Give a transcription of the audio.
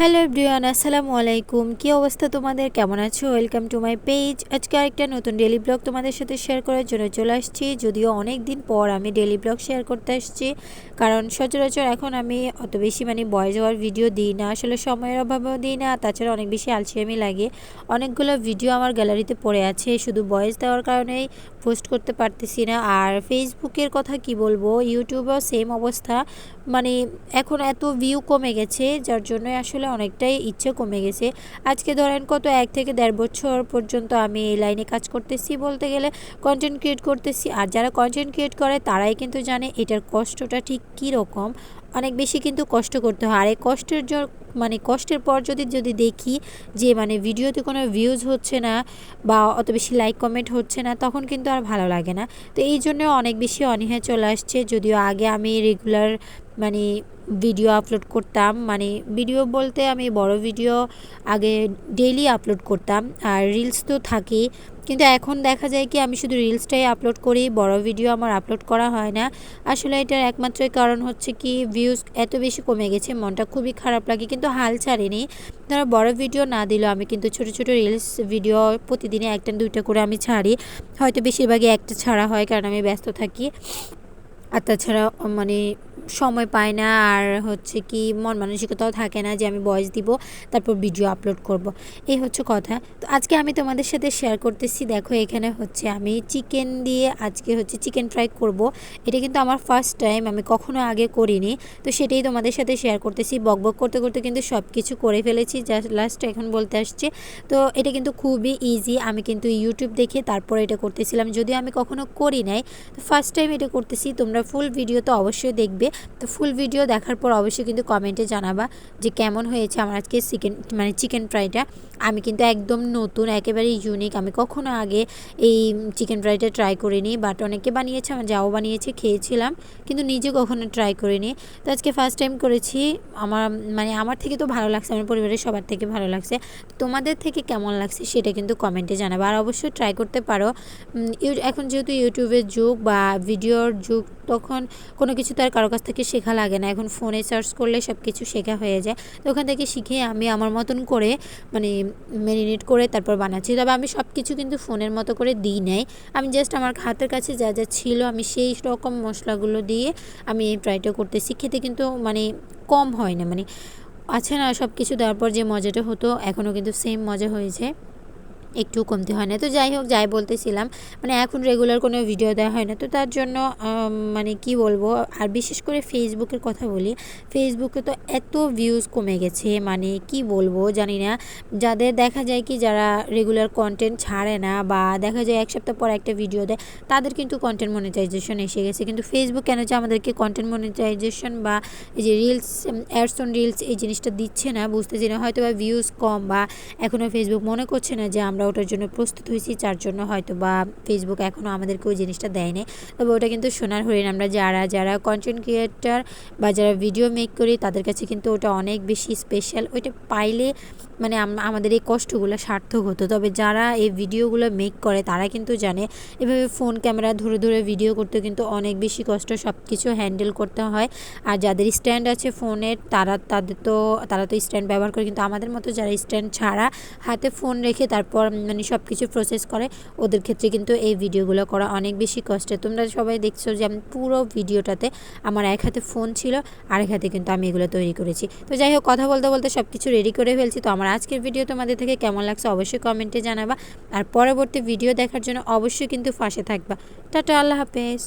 Hello everyone, আসসালামু আলাইকুম। কি অবস্থা তোমাদের? কেমন আছো? Welcome to my page. আজকে আরেকটা নতুন ডেলি ব্লগ তোমাদের সাথে শেয়ার করার জন্য চলে আসছি। যদিও অনেক দিন পর আমি ডেলি ব্লগ শেয়ার করতে আসছি, কারণ সচরাচর এখন আমি অত বেশি ভয়েস ওভার ভিডিও দিই না, আসলে সময়ের অভাবেও দিই না, তাছাড়া অনেক বেশি আলসেমি লাগে। অনেকগুলো ভিডিও আমার গ্যালারিতে পড়ে আছে, শুধু ভয়েস দেওয়ার কারণেই পোস্ট করতে পারতেছি না। আর ফেসবুকের কথা কি বলবো, ইউটিউবেও সেম অবস্থা। মানে এখন এত ভিউ কমে গেছে, যার জন্য আসলে অনেকটাই ইচ্ছে কমে গেছে। আজকে ধরেন কত 1 থেকে 1.5 বছর পর্যন্ত আমি এই লাইনে কাজ করতেছি, বলতে গেলে কন্টেন্ট ক্রিয়েট করতেছি। আর যারা কন্টেন্ট ক্রিয়েট করে তারাই কিন্তু জানে এটার কষ্টটা ঠিক কী রকম। অনেক বেশি কিন্তু কষ্ট করতে হয়। আর এই কষ্টের পর যদি দেখি যে ভিডিওতে কোনো ভিউজ হচ্ছে না বা অত বেশি লাইক কমেন্ট হচ্ছে না, তখন কিন্তু আর ভালো লাগে না। তো এই জন্য অনেক বেশি অনীহা চলে আসছে। যদিও আগে আমি রেগুলার মানে ভিডিও আপলোড করতাম, ভিডিও বলতে আমি বড় ভিডিও আগে ডেইলি আপলোড করতাম, আর রিলস তো থাকেই। কিন্তু এখন দেখা যায় কি আমি শুধু রিলসটাই আপলোড করি, বড় ভিডিও আমার আপলোড করা হয় না। আসলে এটার একমাত্রই কারণ হচ্ছে কি ভিউজ এত বেশি কমে গেছে, মনটা খুবই খারাপ লাগে। কিন্তু হাল ছাড়িনি, ধরো বড় ভিডিও না দিলেও আমি কিন্তু ছোট ছোট রিলস ভিডিও প্রতিদিনে 1টা 2টা করে আমি ছাড়ি। হয়তো বেশিরভাগই একটা ছাড়া হয়, কারণ আমি ব্যস্ত থাকি। আর তাছাড়া সময় পায় না, আর হচ্ছে কি মন মানসিকতাও থাকে না যে আমি ভয়েস দিব তারপর ভিডিও আপলোড করব। এই হচ্ছে কথা। তো আজকে আমি তোমাদের সাথে শেয়ার করতেছি। দেখো এখানে হচ্ছে আমি চিকেন দিয়ে আজকে হচ্ছে চিকেন ফ্রাই করব। এটা কিন্তু আমার ফার্স্ট টাইম, আমি কখনো আগে করিনি। তো সেটাই তোমাদের সাথে শেয়ার করতেছি। বকবক করতে করতে কিন্তু সব কিছু করে ফেলেছি, জাস্ট লাস্ট এখন বলতে আসছে। তো এটা কিন্তু খুবই ইজি, আমি কিন্তু ইউটিউব দেখে তারপর এটা করতেছিলাম, যদিও আমি কখনো করি নাই। তো ফার্স্ট টাইম এটা করতেছি। তোমরা ফুল ভিডিও তো অবশ্যই দেখবে। তো ফুল ভিডিও দেখার পর অবশ্যই কিন্তু কমেন্টে জানাবা যে কেমন হয়েছে আমার আজকে চিকেন ফ্রাইটা। আমি কিন্তু একদম নতুন, একেবারেই ইউনিক, আমি কখনো আগে এই চিকেন ফ্রাইটা ট্রাই করিনি। বাট অনেকে বানিয়েছে, আমার যাও বানিয়েছে, খেয়েছিলাম, কিন্তু নিজে কখনো ট্রাই করিনি। তো আজকে ফার্স্ট টাইম করেছি। আমার আমার থেকে তো ভালো লাগছে, আমার পরিবারের সবার থেকে ভালো লাগছে। তোমাদের থেকে কেমন লাগছে সেটা কিন্তু কমেন্টে জানাবা। আর অবশ্যই ট্রাই করতে পারো। এখন যেহেতু ইউটিউবের যুগ বা ভিডিওর যুগ, তখন কোনো কিছু তো আর কারো কাছ থেকে শেখা লাগে না, এখন ফোনে সার্চ করলে সব কিছু শেখা হয়ে যায়। তো ওখান থেকে শিখে আমি আমার মতন করে ম্যারিনেট করে তারপর বানাচ্ছি। তবে আমি সব কিছু কিন্তু ফোনের মতো করে দিই নাই, আমি জাস্ট আমার হাতের কাছে যা যা ছিল আমি সেই রকম মশলাগুলো দিয়ে আমি এই ফ্রাইটা করতেছি। খেতে কিন্তু কম হয় না, আছে না সব কিছু দেওয়ার পর যে মজাটা হতো, এখনও কিন্তু সেম মজা হয়েছে, একটু কমতে হয় না। তো যাই হোক, যাই বলতেছিলাম, এখন রেগুলার কোনো ভিডিও দেওয়া হয় না, তো তার জন্য কি বলবো। আর বিশেষ করে ফেসবুকের কথা বলি, ফেসবুকে তো এত ভিউজ কমে গেছে, কি বলবো জানি না। যাদের দেখা যায় কি যারা রেগুলার কন্টেন্ট ছাড়ে না, বা দেখা যায় 1 সপ্তাহ পর একটা ভিডিও দেয়, তাদের কিন্তু কন্টেন্ট মনিটাইজেশন এসে গেছে। কিন্তু ফেসবুক কেন যে আমাদেরকে কন্টেন্ট মনিটাইজেশন বা এই যে রিলস, অ্যাডস অন রিলস এই জিনিসটা দিচ্ছে না বুঝতেছি না। হয়তো বা ভিউজ কম, বা এখনও ফেসবুক মনে করছে না যে আমরা ওটার জন্য প্রস্তুত হয়েছি, যার জন্য হয়তো বা ফেসবুক এখনও আমাদেরকে ওই জিনিসটা দেয় নাই। তবে ওটা কিন্তু সোনার হরিণ। আমরা যারা যারা কন্টেন্ট ক্রিয়েটার বা যারা ভিডিও মেক করি, তাদের কাছে কিন্তু ওটা অনেক বেশি স্পেশাল। ওইটা পাইলে আমাদের এই কষ্টগুলো সার্থক হতো। তবে যারা এই ভিডিওগুলো মেক করে তারা কিন্তু জানে এভাবে ফোন ক্যামেরা ধরে ধরে ভিডিও করতে কিন্তু অনেক বেশি কষ্ট, সব কিছু হ্যান্ডেল করতে হয়। আর যাদের স্ট্যান্ড আছে ফোনের, তারা তো স্ট্যান্ড ব্যবহার করে, কিন্তু আমাদের মতো যারা স্ট্যান্ড ছাড়া হাতে ফোন রেখে তারপর সব কিছু প্রসেস করে, ওদের ক্ষেত্রে কিন্তু এই ভিডিওগুলো করা অনেক বেশি কষ্টের। তোমরা সবাই দেখছো যে আমি পুরো ভিডিওটাতে আমার এক হাতে ফোন ছিল, আরেক হাতে কিন্তু আমি এগুলো তৈরি করেছি। তো যাই হোক, কথা বলতে বলতে সব কিছু রেডি করে ফেলছি। তো আমার আজকের ভিডিও তোমাদের থেকে কেমন লাগছে অবশ্যই কমেন্টে জানাবা। আর পরবর্তী ভিডিও দেখার জন্য অবশ্যই কিন্তু পাশে থাকবা। টাটা, আল্লাহ হাফেজ।